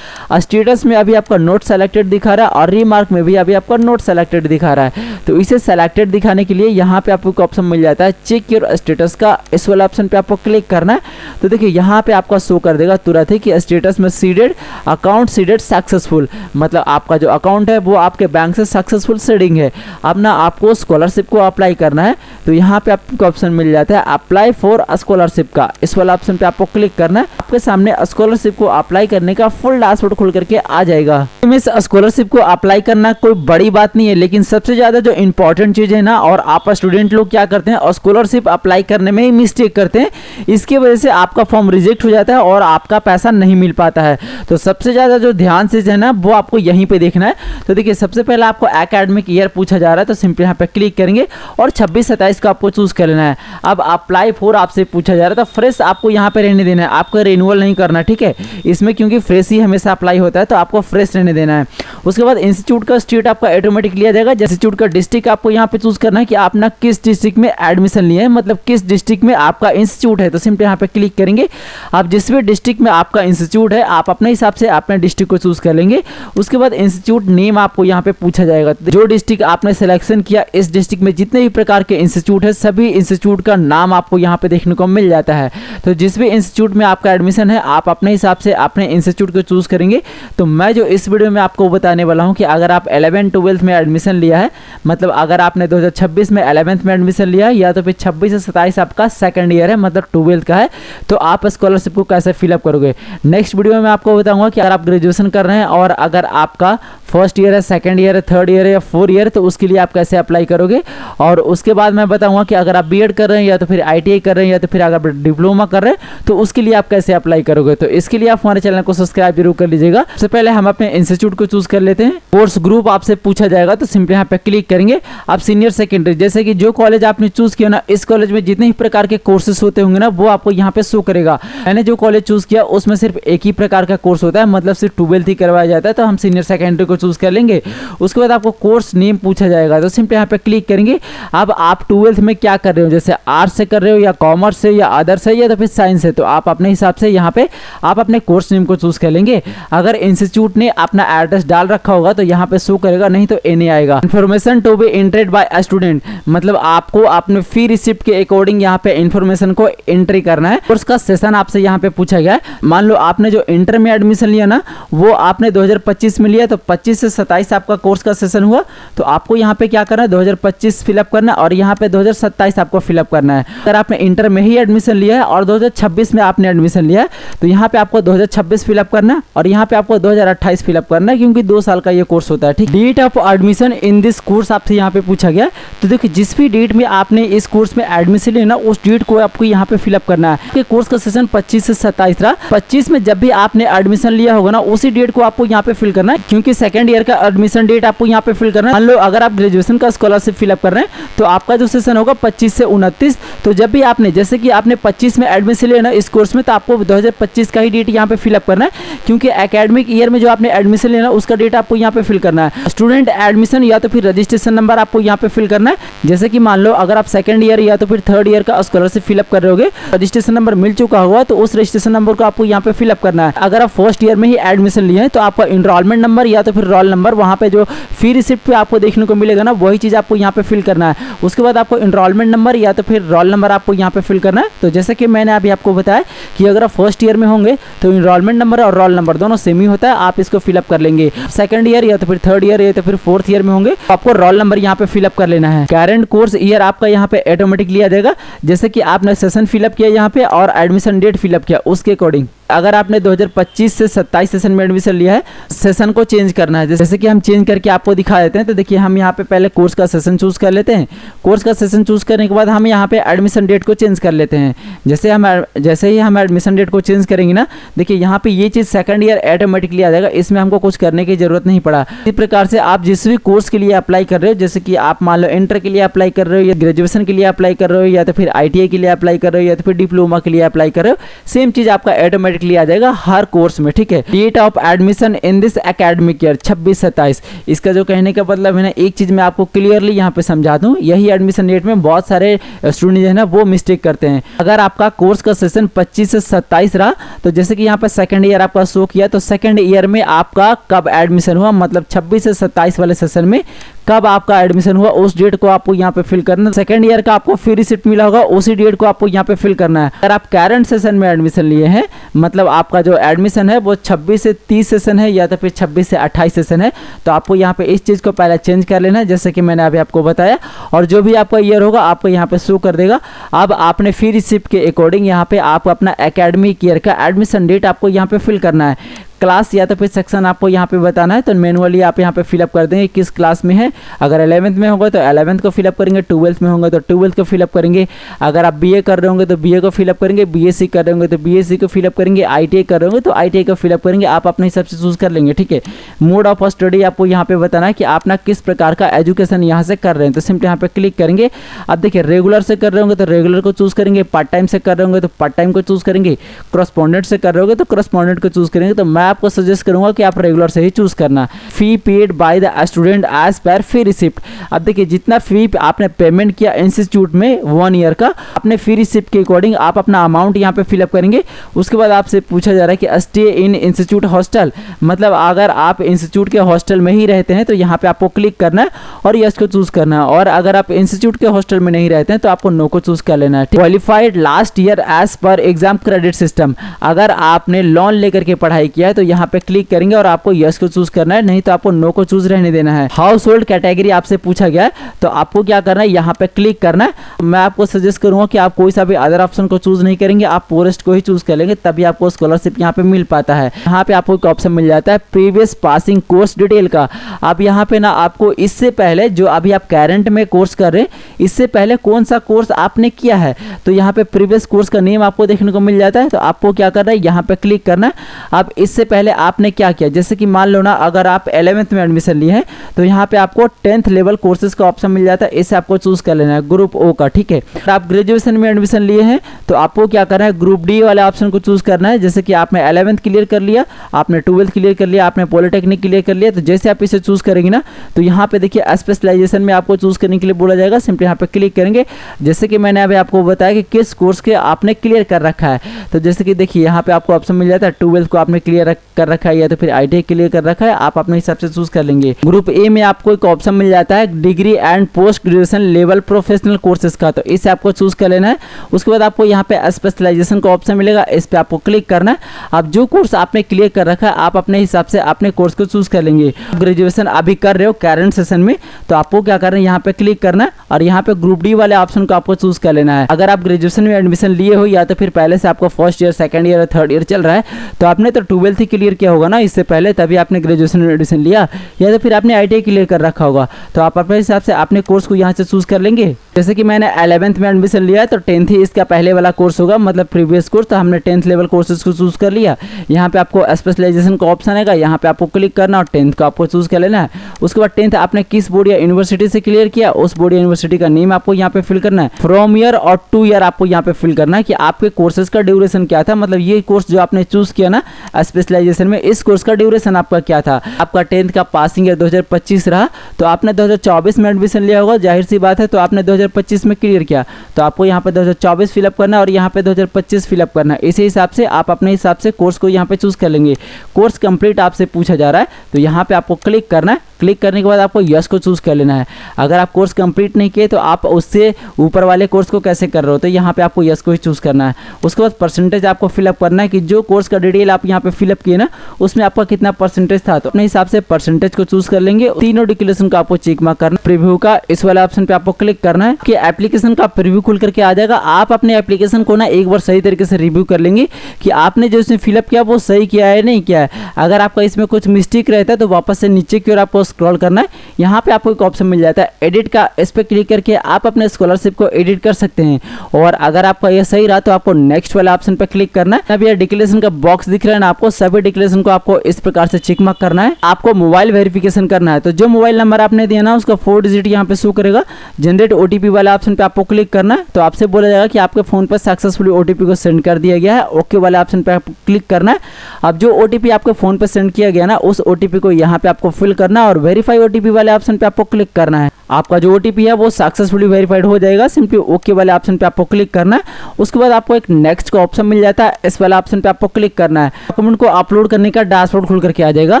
स्टेटस में अभी आपका नोट सेलेक्टेड दिखा रहा है और रिमार्क में भी अभी आपका नोट सेलेक्टेड दिखा रहा है। तो इसे सेलेक्टेड दिखाने के लिए यहाँ पे आपको ऑप्शन मिल जाता है चेक योर स्टेटस का, इस वाला ऑप्शन पे आपको क्लिक करना है। तो देखिए यहाँ पे आपका शो कर देगा तुरंत ही कि स्टेटस में सीडेड, अकाउंट सीडेड सक्सेसफुल, मतलब आपका जो अकाउंट है वो आपके बैंक से सक्सेसफुल सीडिंग है। अब ना आपको स्कॉलरशिप को अप्लाई करना है। तो यहाँ पे आपको ऑप्शन मिल जाता है अप्लाई फॉर स्कॉलरशिप का, इस वाला ऑप्शन पे आपको क्लिक करना है। आपके सामने स्कॉलरशिप को अप्लाई करने का फुल डैशबोर्ड खोल करके आ जाएगा। इस स्कॉलरशिप को अप्लाई करना कोई बड़ी बात नहीं है, लेकिन सबसे ज्यादा जो इंपॉर्टेंट चीज है ना, और आप स्टूडेंट लोग क्या करते हैं स्कॉलरशिप अप्लाई करने में ही मिस्टेक करते हैं, इसकी वजह से आपका फॉर्म रिजेक्ट हो जाता है और आपका पैसा नहीं मिल पाता है। तो सबसे ज्यादा जो ध्यान से है ना वो आपको यहीं पे देखना है। तो देखिए सबसे पहले आपको एकेडमिक ईयर पूछा जा रहा है, तो सिंपली यहाँ पे क्लिक करेंगे और 26-27 का आपको चूज कर लेना है। अब अप्लाई फॉर आपसे पूछा जा रहा है, तो फ्रेश आपको यहाँ पे रहने देना है, आपको रिन्यूअल नहीं करना, ठीक है। इसमें क्योंकि फ्रेश ही हमेशा अप्लाई होता है तो आपको फ्रेश रहने देना है। उसके बाद इंस्टीट्यूट का स्टेट आपका ऑटोमेटिक लिया जाएगा। जैसे इंस्टीट्यूट का डिस्ट्रिक्ट आपको यहाँ पे चूज करना है कि आप ना किस डिस्ट्रिक्ट में एडमिशन लिए हैं, मतलब किस डिस्ट्रिक्ट में आपका इंस्टीट्यूट है। तो सिंपली यहाँ पे क्लिक करेंगे। आप जिस भी डिस्ट्रिक्ट में आपका इंस्टीट्यूट है आप अपने हिसाब से अपने डिस्ट्रिक्ट को चूज कर लेंगे। उसके बाद इंस्टीट्यूट नेम आपको यहाँ पे पूछा जाएगा। जो डिस्ट्रिक्ट आपने सिलेक्शन किया, इस डिस्ट्रिक्ट में जितने भी प्रकार के इंस्टीट्यूट है सभी इंस्टीट्यूट का नाम आपको यहाँ पे देखने को मिल जाता है। तो जिस भी इंस्टीट्यूट में आपका एडमिशन है आप अपने हिसाब से अपने इंस्टीट्यूट को चूज करेंगे। तो मैं जो इस वीडियो में आपको बताने वाला हूँ कि अगर आप 11th-12th में एडमिशन लिया है, मतलब अगर आपने 2026 में 11th में एडमिशन लिया है या तो फिर 26 से 27 आपका सेकंड ईयर है, मतलब 12th का है, तो आप स्कॉलरशिप को कैसे फिलअप करोगे। नेक्स्ट वीडियो में मैं आपको बताऊंगा कि अगर आप ग्रेजुएशन कर रहे हैं और अगर आपका फर्स्ट ईयर है, सेकंड ईयर है, थर्ड ईयर है या 4 ईयर, तो उसके लिए आप कैसे अप्लाई करोगे। और उसके बाद मैं बताऊंगा कि अगर आप बीएड कर रहे हैं या तो फिर ITI कर रहे हैं या तो फिर अगर डिप्लोमा कर रहे हैं तो उसके लिए आप कैसे अप्लाई करोगे। तो इसके लिए आप हमारे चैनल को सब्सक्राइब जरूर कर लीजिएगा। सबसे पहले हम अपने इंस्टीट्यूट को चूज कर लेते हैं। कोर्स ग्रुप आपसे पूछा जाएगा, तो सिंपली यहाँ पे क्लिक करेंगे। आप सीनियर सेकेंडरी, जैसे कि जो कॉलेज आपने चूज किया ना, इस कॉलेज में जितने ही प्रकार के कोर्सेस होते होंगे ना वो आपको यहाँ पे शो करेगा। मैंने जो कॉलेज चूज किया उसमें सिर्फ एक ही प्रकार का कोर्स होता है, मतलब सिर्फ 12th ही करवाया जाता है, तो हम सीनियर सेकेंडरी को चूज कर लेंगे। उसके बाद आपको कोर्स नेम पूछा जाएगा, तो सिंपली यहाँ पे क्लिक करेंगे। अब आप 12th में क्या कर रहे हो, जैसे आर्ट्स से कर रहे हो या कॉमर्स से या अदर से या तो फिर साइंस से, तो आप अपने हिसाब से यहाँ पे आप अपने कोर्स नेम को चूज कर लेंगे। अगर इंस्टीट्यूट ने अपना एड्रेस डाल रखा होगा तो यहाँ पे शो करेगा, नहीं तो एने आएगा। Information to be entered by a student, मतलब आपको अपने फी रिसिप्ट के अकॉर्डिंग यहाँ पे इन्फॉर्मेशन को एंट्री करना है। कोर्स का सेशन आपसे यहाँ पे पूछा गया है। मान लो आपने जो इंटर में एडमिशन लिया ना वो आपने 2025 में लिया, तो 25 से 27 आपका कोर्स का सेशन हुआ, तो आपको यहाँ पे क्या करना है 2025 फिलअप करना है और यहाँ पे 2027 आपको फिलअप करना है। अगर आपने इंटर में ही एडमिशन लिया है और 2026 में आपने एडमिशन लिया है तो यहाँ पे आपको 2026 फिलअप करना है और यहाँ पे आपको 2028 फिलअप करना है, क्योंकि 2 साल का ये कोर्स होता है, ठीक। Date of admission in this course आपसे यहाँ पे पूछा गया, तो देखिए जिस भी डेट में आपने इस कोर्स में एडमिशन लिया ना उस डेट को आपको यहाँ पे फिलअप करना है। कि कोर्स का सेशन 25 से 27 रहा, 25 में जब भी आपने एडमिशन लिया होगा ना उसी डेट को आपको यहाँ पे फिल करना है, क्योंकि सेकंड ईयर का एडमिशन डेट आपको यहाँ पे फिल करना है। मान लो अगर आप ग्रेजुएशन का स्कॉलरशिप फिलअप कर रहे हैं तो आपका जो सेशन होगा 25 से 29। तो जब भी आपने जैसे कि आपने 25 में एडमिशन लेना इस कोर्स में, तो आपको 2025 का ही डेट यहाँ पे फिलअप करना है, क्योंकि एकेडमिक ईयर में जो आपने एडमिशन लेना उसका डेट आपको यहाँ पे फिल करना है। स्टूडेंट एडमिशन या तो फिर रजिस्ट्रेशन नंबर आपको यहाँ पे फिल करना है। जैसे कि मान लो अगर आप सेकंड ईयर या तो फिर थर्ड ईयर का स्कॉलरशिप फिलअप कर रहे होगे, रजिस्ट्रेशन नंबर मिल चुका होगा तो उस रजिस्ट्रेशन नंबर को आपको यहाँ पे फिलअप करना है। अगर आप फर्स्ट ईयर में ही एडमिशन लिए हैं तो आपका इनरोलमेंट नंबर या तो फिर रोल नंबर वहाँ पे जो फी रिसिप्ट पे आपको देखने को मिलेगा ना, वही चीज़ आपको यहाँ पे फिल करना है। उसके बाद आपको इनरोलमेंट नंबर या तो फिर रोल नंबर आपको यहाँ पे फिल करना है। तो जैसे कि मैंने अभी आपको बताया कि अगर आप फर्स्ट ईयर में होंगे तो इनरोलमेंट नंबर और रोल नंबर दोनों सेम ही होता है, आप इसको फिलअप कर लेंगे। सेकंड ईयर या तो फिर थर्ड ईयर या तो फिर फोर्थ ईयर में होंगे तो आपको रोल नंबर यहाँ पे फिलअप कर लेना है। करंट कोर्स ईयर आपका यहाँ पे ऑटोमेटिक लिया जाएगा, जैसे कि आपने सेशन फिलअप किया यहाँ पे और एडमिशन डेट फिलअप किया उसके अकॉर्डिंग। अगर आपने 2025 से 27 सेशन में एडमिशन लिया है, सेशन को चेंज करना है। जैसे कि हम चेंज करके आपको दिखा देते हैं। तो देखिए हम यहाँ पे पहले कोर्स का सेशन चूज कर लेते हैं। कोर्स का सेशन चूज करने के बाद हम यहाँ पे एडमिशन डेट को चेंज कर लेते हैं। जैसे ही हम एडमिशन डेट को चेंज करेंगे ना, देखिए यहाँ पे ये चीज़ सेकंड ईयर ऑटोमेटिकली आ जाएगा, इसमें हमको कुछ करने की जरूरत नहीं पड़ा। इस प्रकार से आप जिस भी कोर्स के लिए अप्लाई कर रहे हो, जैसे कि आप मान लो इंटर के लिए अप्लाई कर रहे हो या ग्रेजुएशन के लिए अप्लाई कर रहे हो या तो फिर ITI के लिए अप्लाई कर रहे हो या तो फिर डिप्लोमा के लिए अप्लाई कर रहे हो, सेम चीज़ आपका ऑटोमेटिकली आ जाएगा हर कोर्स में, ठीक है। Date of admission in this academic year 26-27, इसका जो कहने का मतलब है ना, एक चीज़ मैं आपको क्लियरली यहाँ पे समझा दूँ, यही एडमिशन डेट में बहुत सारे स्टूडेंट जो है ना वो मिस्टेक करते हैं। अगर आपका कोर्स का सेशन 25 से 27 रहा, तो जैसे कि यहाँ पे सेकंड ईयर आपका शो किया, तो सेकंड ईयर में आपका कब एडमिशन हुआ, मतलब 26 से 27 वाले सेशन में कब आपका एडमिशन हुआ उस डेट को आपको यहाँ पे फिल करना है। सेकंड ईयर का आपको फ्री रिसिप्ट मिला होगा, उसी डेट को आपको यहाँ पे फिल करना है। अगर आप करंट सेशन में एडमिशन लिए हैं, मतलब आपका जो एडमिशन है वो 26 से 30 सेशन है या तो फिर 26 से 28 सेशन है, तो आपको यहाँ पे इस चीज़ को पहले चेंज कर लेना है, जैसे कि मैंने अभी आपको बताया। और जो भी आपका ईयर होगा आपको यहाँ पे शो कर देगा। अब आपने फ्री रिसिप्ट के अकॉर्डिंग यहाँ पे आपको अपना एकेडमिक ईयर का एडमिशन डेट आपको यहाँ पे फिल करना है। क्लास या तो फिर सेक्शन आपको यहाँ पे बताना है, तो मैनुअली आप यहाँ पे फिलअप कर देंगे किस क्लास में है। अगर 11th में होगा तो 11th को फिलअप करेंगे, 12th में होंगे तो 12th को फिलअप करेंगे। अगर आप BA कर रहे होंगे तो BA को फिलअप करेंगे, BSc कर रहे होंगे तो BSc को फिलअप करेंगे, ITI कर रहे होंगे तो ITI को फिलअप करेंगे। आप अपने हिसाब से चूज़ कर लेंगे, ठीक है। मोड ऑफ स्टडी आपको यहाँ पे बताना है कि आप ना किस प्रकार का एजुकेशन यहाँ से कर रहे हैं, तो सिंपली यहाँ पे क्लिक करेंगे। अब देखिए रेगुलर से कर रहे होंगे तो रेगुलर को चूज़ करेंगे, पार्ट टाइम से कर रहे होंगे तो पार्ट टाइम को चूज़ करेंगे, करस्पॉन्डेंट से कर रहे होंगे तो करस्पॉन्डेंट को चूज़ करेंगे। तो मैं आपको सजेस्ट करूँगा कि आप रेगुलर से ही चूज करना। Fee paid by the student as per fee receipt. अब देखिए जितना फी आपने पेमेंट किया इंस्टीट्यूट में 1 ईयर का, अपने फी रिसिप्ट के अकॉर्डिंग आप अपना अमाउंट यहाँ पे फिलअप करेंगे। उसके बाद आपसे पूछा जा रहा है कि स्टे इन इंस्टीट्यूट हॉस्टल, मतलब अगर आप इंस्टीट्यूट के हॉस्टल में ही रहते हैं तो यहाँ पे आपको क्लिक करना है और यस को चूज करना है। और अगर आप इंस्टीट्यूट के हॉस्टल में नहीं रहते हैं तो आपको नो को चूज कर लेना है। Qualified last year as per exam credit system, अगर आपने लोन लेकर के पढ़ाई किया है तो यहाँ पे क्लिक करेंगे और आपको यस को चूज करना है, नहीं तो आपको नो को चूज रहने देना है। हाउस होल्ड कैटेगरी आपसे पूछा गया है तो आपको क्या करना है, यहाँ पे क्लिक करना है। मैं आपको सजेस्ट करूंगा कि आप कोई सा भी अदर ऑप्शन को चूज नहीं करेंगे, आप पोरेस्ट को ही चूज कर लेंगे, तभी आपको स्कॉलरशिप यहाँ पे मिल पाता है। यहाँ पे आपको एक ऑप्शन मिल जाता है प्रीवियस पासिंग कोर्स डिटेल का। अब यहाँ पे ना आपको इससे पहले जो अभी आप करंट में कोर्स कर रहे हैं, इससे पहले कौन सा कोर्स आपने किया है, तो यहाँ पे प्रीवियस कोर्स का नेम आपको देखने को मिल जाता है। तो आपको क्या करना है, यहाँ पे क्लिक करना है। अब इससे पहले आपने क्या किया, जैसे कि मान लो ना अगर आप 11th में एडमिशन लिए हैं तो यहाँ पे आपको 10th लेवल कोर्सेज का ऑप्शन मिल जाता है, इसे आपको चूज कर लेना है ग्रुप O का, ठीक है। अगर आप ग्रेजुएशन में एडमिशन लिए हैं तो आपको क्या करना है, ग्रुप D वाले ऑप्शन को चूज करना है। जैसे कि आपने 11th क्लियर कर लिया, आपने 12th क्लियर कर लिया, आपने पॉलिटेक्निक क्लियर कर लिया, तो जैसे आप इसे चूज करेंगे ना तो यहाँ पे देखिए स्पेशलाइजेशन में आपको चूज करने के लिए बोला जाएगा। सिंपली यहाँ पे क्लिक करेंगे। जैसे कि मैंने अभी आपको बताया कि किस कोर्स के आपने क्लियर कर रखा है, तो जैसे कि देखिए यहाँ पे आपको ऑप्शन मिल जाता है 12th को आपने क्लियर कर रखा है या तो फिर ITI क्लियर कर रखा है, आप अपने हिसाब से चूज कर लेंगे। ग्रुप A में आपको एक ऑप्शन मिल जाता है degree and post graduation level professional courses का, तो इसे आपको चूज कर लेना है। उसके बाद आपको यहाँ पे स्पेशलाइजेशन का ऑप्शन मिलेगा, इस पे आपको क्लिक करना है। अब जो कोर्स आपने क्लियर कर रखा है आप अपने हिसाब से अपने कोर्स को चूज कर लेंगे। ग्रेजुएशन अभी कर रहे हो करंट सेशन में, तो आपको क्या करना है, यहाँ पे क्लिक करना है और यहाँ पे ग्रुप D वाले ऑप्शन को आपको चूज कर लेना है। अगर आप ग्रेजुएशन में एडमिशन लिए हो या तो फिर पहले से आपको फर्स्ट ईयर, सेकंड ईयर और थर्ड ईयर चल रहा है, तो आपने तो 12th ही क्लियर किया होगा ना इससे पहले, तभी आपने ग्रेजुएशन में एडमिशन लिया, या तो फिर आपने ITI क्लियर कर रखा होगा, तो आप अपने हिसाब से अपने कोर्स को यहाँ से चूज कर लेंगे। जैसे कि मैंने 11th में एडमिशन लिया है तो 10th ही इसका पहले वाला कोर्स होगा, मतलब प्रीवियस कोर्स। तो हमने 10th लेवल कोर्सेज को चूज़ कर लिया। यहाँ पे आपको स्पेशलाइजेशन का ऑप्शन आएगा, यहाँ पे आपको क्लिक करना और 10th का आपको चूज़ कर लेना है। उसके बाद 10th आपने किस बोर्ड या यूनिवर्सिटी से क्लियर किया, उस बोर्ड या यूनिवर्सिटी का नेम आपको यहाँ पे फिल करना है। फ्रॉम ईयर और टू ईयर आपको यहाँ पे फिल करना है कि आपके कोर्सेज का ड्यूरेशन क्या था, मतलब ये कोर्स जो आपने चूज़ किया ना स्पेशलाइजेशन में, इस कोर्स का ड्यूरेशन आपका क्या था। आपका 10th का पासिंग ईयर 2025 रहा तो आपने 2024 में एडमिशन लिया होगा, जाहिर सी बात है, तो आपने 2025 में क्लियर किया तो आपको यहाँ पे 2024 फिलअप करना है और यहाँ पे 2025 फिलअप करना है। इसी हिसाब से आप अपने हिसाब से कोर्स को यहाँ पे चूज़ कर लेंगे। कोर्स कंप्लीट आपसे पूछा जा रहा है तो यहाँ पे आपको क्लिक करना है। क्लिक करने के बाद आपको यस को चूज़ कर लेना है। अगर आप कोर्स कंप्लीट नहीं किए तो आप उससे ऊपर वाले कोर्स को कैसे कर रहे हो, तो यहाँ पे आपको यस को ही चूज़ करना है। उसके बाद परसेंटेज आपको फिलअप करना है कि जो कोर्स का डिटेल आप यहाँ पे फिलअप किए ना उसमें आपका कितना परसेंटेज था, तो अपने हिसाब से परसेंटेज को चूज़ कर लेंगे। तीनों डिक्लेरेशन का आपको चेक मार्क करना, प्रीव्यू का इस वाले ऑप्शन पे आपको क्लिक करना है कि एप्लीकेशन का प्रीव्यू खुल करके आ जाएगा। आप अपने एप्लीकेशन को ना एक बार सही तरीके से रिव्यू कर लेंगे कि आपने जो इसमें फिलअप किया वो सही किया है नहीं किया है। अगर आपका इसमें कुछ मिस्टेक रहता है तो वापस से नीचे की ओर आपको स्क्रॉल करना है। यहाँ पे आपको एक ऑप्शन मिल जाता है एडिट का, इस पे क्लिक करके आप अपने स्कॉलरशिप को एडिट कर सकते हैं। और अगर आपका यह सही रहा तो आपको नेक्स्ट वाला ऑप्शन पे क्लिक करना है। अब यह डिक्लेरेशन का बॉक्स दिख रहा है ना आपको, सभी डिक्लेरेशन को आपको इस प्रकार से चेक मार्क करना है। आपको मोबाइल वेरिफिकेशन करना है तो जो मोबाइल नंबर आपने दिया ना उसका 4 डिजिट यहाँ पे शो करेगा। जनरेट ओटीपी वाला ऑप्शन पे आपको क्लिक करना है तो आपसे बोला जाएगा कि आपके फोन पर सक्सेसफुली ओटीपी को सेंड कर दिया गया है। ओके वाले ऑप्शन पे आपको क्लिक करना है। अब जो ओटीपी आपके फोन पर सेंड किया गया ना उस ओटीपी को यहाँ पे आपको फिल करना है और वेरीफाई ओटीपी वाले ऑप्शन पे आपको क्लिक करना है। आपका जो ओटीपी है वो सक्सेसफुली वेरीफाइड हो जाएगा। सिंपली ओके वाले ऑप्शन पे आपको क्लिक करना है। उसके बाद आपको एक नेक्स्ट का ऑप्शन मिल जाता है, इस वाला ऑप्शन पे आपको क्लिक करना है। डॉक्यूमेंट को अपलोड करने का डैशबोर्ड खुल करके आ जाएगा,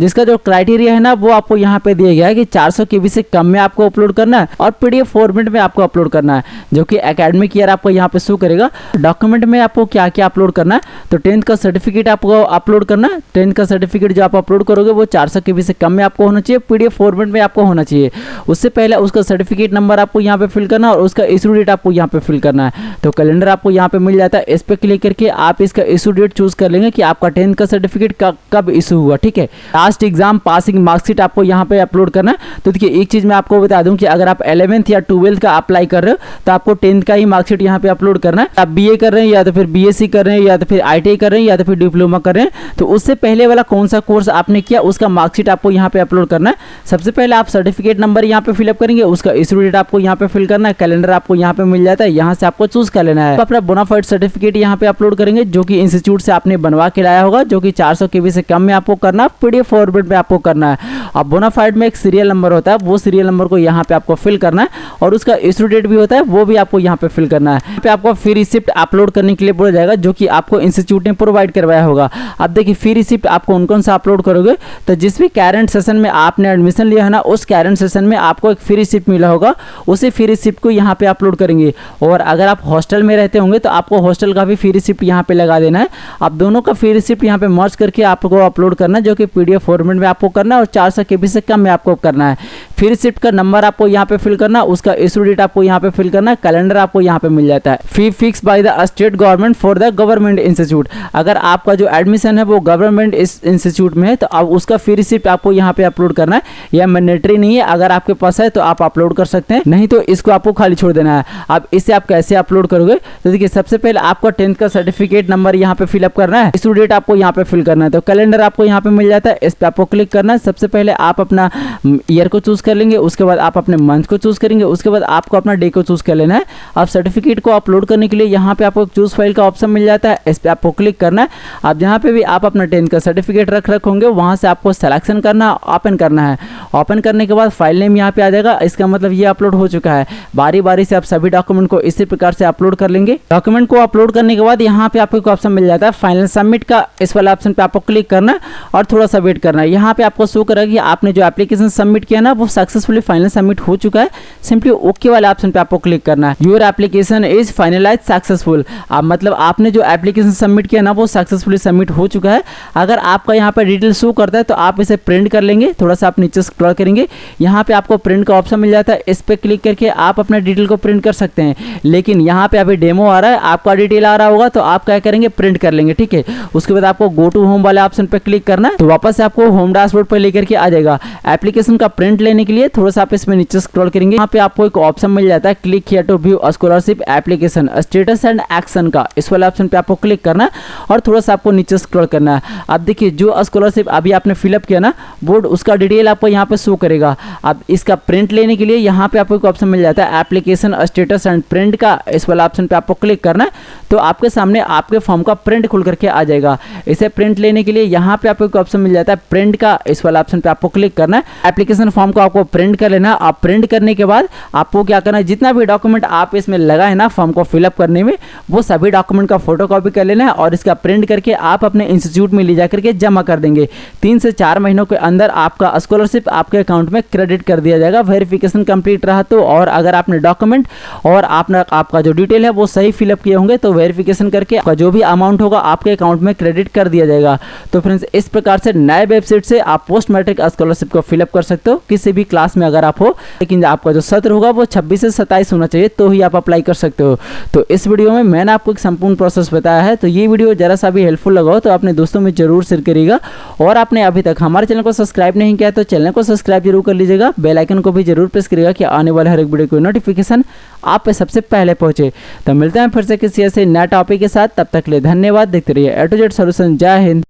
जिसका जो क्राइटेरिया है ना वो आपको यहाँ पे दिया गया है कि 400 KB से कम में आपको अपलोड करना है और PDF फॉर्मेट में आपको अपलोड करना है, जो कि एकेडमिक ईयर आपको यहाँ पे शो करेगा। डॉक्यूमेंट में आपको क्या क्या अपलोड करना है, तो 10th का सर्टिफिकेट आपको अपलोड करना है। 10th का सर्टिफिकेट जो आप अपलोड करोगे वो 400 KB से कम में आपको होना चाहिए, PDF फॉर्मेट में आपको होना चाहिए। उससे पहले उसका सर्टिफिकेट नंबर आपको यहाँ पे फिल करना और उसका इशू डेट आपको यहाँ पे फिल करना है। तो कैलेंडर आपको यहाँ पे मिल जाता है, इस पे क्लिक करके आप इसका इशू डेट चूज कर लेंगे कि आपका 10th का सर्टिफिकेट कब इशू हुआ। ठीक है, लास्ट एग्जाम पासिंग मार्कशीट आपको यहाँ पे अपलोड करना है। तो देखिए एक चीज मैं आपको बता दूं कि अगर आप 11th या 12th का अप्लाई कर रहे हो तो आपको 10th का ही मार्कशीट यहाँ पे अपलोड करना है। आप BA कर रहे हैं या तो फिर BSc कर रहे हैं या तो फिर ITI कर रहे हैं या तो फिर डिप्लोमा कर रहे हैं, तो उससे पहले वाला कौन सा कोर्स आपने किया उसका मार्कशीट आपको यहाँ पे अपलोड करना है। सबसे पहले आप सर्टिफिकेट नंबर यहाँ पे फिलअप करेंगे, उसका इशू डेट आपको यहाँ पे फिल करना है। कैलेंडर आपको यहाँ पे मिल जाता है, यहाँ से आपको चूज कर लेना है। अपना बोनाफाइड सर्टिफिकेट यहाँ पे अपलोड करेंगे जो कि इंस्टीट्यूट से आपने बनवा के लाया होगा, जो कि 400 KB से कम में आपको करना, PDF फॉर्मेट में आपको करना है। अब बोनाफाइड में एक सीरियल नंबर होता है, वो सीरियल नंबर को यहाँ पे आपको फिल करना है और उसका इशू डेट भी होता है वो भी आपको यहाँ पे फिल करना है। यहाँ पे आपको फी रिसिप्ट अपलोड करने के लिए बोला जाएगा जो कि आपको इंस्टीट्यूट ने प्रोवाइड करवाया होगा। अब देखिए फी रिसिप्ट आप कौन सा अपलोड करोगे, तो जिस भी करंट सेशन में आपने एडमिशन लिया है ना उस करंट सेशन में आपको एक फी रिसिप्ट मिला होगा, उसी फी रिसिप्ट को यहाँ पे अपलोड करेंगे। और अगर आप हॉस्टल में रहते होंगे तो आपको हॉस्टल का भी फी रिसिप्ट यहाँ पे लगा देना है। आप दोनों का फी रिसिप्ट यहाँ पे मर्ज करके आपको अपलोड करना है, जो कि PDF फॉर्मेट में आपको करना है और 400 KB से कम में आपको करना है। फी रिसिप्ट का नंबर आपको यहाँ पे फिल करना, उसका इशू डेट आपको यहाँ पे फिल करना, कैलेंडर आपको यहाँ पे मिल जाता है। Fee fix by the state government for the government institute, अगर आपका जो एडमिशन है वो गवर्नमेंट इंस्टीट्यूट में है तो अब उसका फी रिसिप्ट आपको यहाँ पे अपलोड करना है। यह मैंडेटरी नहीं है, अगर आपके पास है तो आप अपलोड कर सकते हैं, नहीं तो इसको आपको खाली छोड़ देना है। अब इसे आप कैसे अपलोड करोगे, तो देखिए सबसे पहले आपको 10th का सर्टिफिकेट नंबर यहाँ पे फिलअप करना है, इशू डेट आपको यहाँ पे फिल करना है। तो कैलेंडर आपको यहाँ पे मिल जाता है, इस पे आपको क्लिक करना है। सबसे पहले आप अपना ईयर को चूज कर लेंगे, उसके बाद आप अपने मंथ को चूज करेंगे, उसके बाद आपको अपना डे को चूज कर लेना है। अब सर्टिफिकेट को अपलोड करने के लिए यहाँ पे आपको चूज फाइल का ऑप्शन मिल जाता है, इस पे आपको क्लिक करना है। अब जहाँ पे भी आप अपना 10th का सर्टिफिकेट रख होंगे वहाँ से आपको सिलेक्शन करना, ओपन करना है। ओपन करने के बाद फाइल नेम यहाँ पे आ जाएगा, इसका मतलब ये अपलोड हो चुका है। बारी बारी से आप सभी डॉक्यूमेंट को इसी प्रकार से अपलोड कर लेंगे। डॉक्यूमेंट को अपलोड करने के बाद यहाँ पे आपको एक ऑप्शन मिल जाता है फाइनल सबमिट का, इस वाला ऑप्शन पे आपको क्लिक करना और थोड़ा सा वेट करना है। यहाँ पे आपको शो करेगा कि आपने जो एप्लीकेशन सबमिट किया ना वो सक्सेसफुली फाइनल सबमिट हो चुका है। सिंपली ओके वाले ऑप्शन पे आपको क्लिक करना है। Your application is finalize successful, मतलब आपने जो एप्लीकेशन सबमिट किया ना वो सक्सेसफुली सबमिट हो चुका है। अगर आपका यहाँ पे डिटेल शो करता है तो आप इसे प्रिंट कर लेंगे। थोड़ा सा आप नीचे स्क्रॉल करेंगे, यहाँ पे आपको प्रिंट का ऑप्शन मिल जाता है, इस पे क्लिक करके आप अपना डिटेल को प्रिंट कर सकते हैं। लेकिन यहाँ पे अभी डेमो आ रहा है, आपका डिटेल आ रहा होगा तो आप क्या करेंगे, प्रिंट कर लेंगे। ठीक है, उसके बाद आपको गो टू होम वाले ऑप्शन पे क्लिक करना है, तो वापस से आपको होम डैशबोर्ड पर लेकर के आ जाएगा। एप्लीकेशन का प्रिंट लेने करने के लिए थोड़ा सा आप इसमें नीचे स्क्रॉल करेंगे, यहाँ पे आपको एक ऑप्शन मिल जाता है click here to view scholarship application status and action का। इस वाले ऑप्शन पे आपको क्लिक करना है और थोड़ा सा आपको नीचे स्क्रॉल करना है। अब देखिए जो स्कॉलरशिप अभी आपने फिलअप किया ना बोर्ड, उसका डिटेल आपको यहाँ पे शो करेगा। अब इसका प्रिंट लेने के लिए यहाँ पे आपको एक ऑप्शन मिल जाता है एप्लीकेशन स्टेटस एंड प्रिंट का। इस वाला ऑप्शन पे आपको क्लिक करना है तो आपके सामने आपके फॉर्म का प्रिंट खुल करके आ जाएगा। इसे प्रिंट लेने के लिए यहाँ पे आपको एक ऑप्शन मिल जाता है प्रिंट का। इस वाला ऑप्शन पे आपको क्लिक करना है। एप्लीकेशन फॉर्म को आपको प्रिंट कर लेना। आप प्रिंट करने के बाद आपको क्या करना है, जितना भी डॉक्यूमेंट आप इसमें लगा है ना फॉर्म को फिलअप करने में, वो सभी डॉक्यूमेंट का फोटोकॉपी कर लेना है और इसका प्रिंट करके आप अपने इंस्टीट्यूट में ले जाकर के जमा कर देंगे। 3 से 4 महीनों के अंदर आपका स्कॉलरशिप आपके अकाउंट में क्रेडिट कर दिया जाएगा, वेरिफिकेशन कंप्लीट रहा तो। और अगर आपने डॉक्यूमेंट और आपका जो डिटेल है वो सही फिलअप किए होंगे तो वेरिफिकेशन करके आपका जो भी अमाउंट होगा आपके अकाउंट में क्रेडिट कर दिया जाएगा। तो फ्रेंड्स इस प्रकार से नए वेबसाइट से आप पोस्ट मैट्रिक स्कॉलरशिप को फिलअप कर सकते हो किसी भी क्लास में अगर आप हो, लेकिन आपका जो सत्र होगा वो 26 से 27 होना चाहिए तो ही आप अप्लाई कर सकते हो। तो इस वीडियो में मैंने आपको एक संपूर्ण प्रोसेस बताया है। तो ये वीडियो जरा सा भी हेल्पफुल लगा हो तो अपने दोस्तों में जरूर शेयर करिएगा। और आपने अभी तक हमारे चैनल को सब्सक्राइब नहीं किया तो चैनल को सब्सक्राइब जरूर कर लीजिएगा, बेल आइकन को भी जरूर प्रेस करिएगा कि आने वाले हर एक वीडियो की नोटिफिकेशन आप पे सबसे पहले पहुंचे। तो मिलते हैं फिर से किसी ऐसे नया टॉपिक के साथ, तब तक के लिए धन्यवाद। देखते रहिए A to Z सॉल्यूशन। जय हिंद।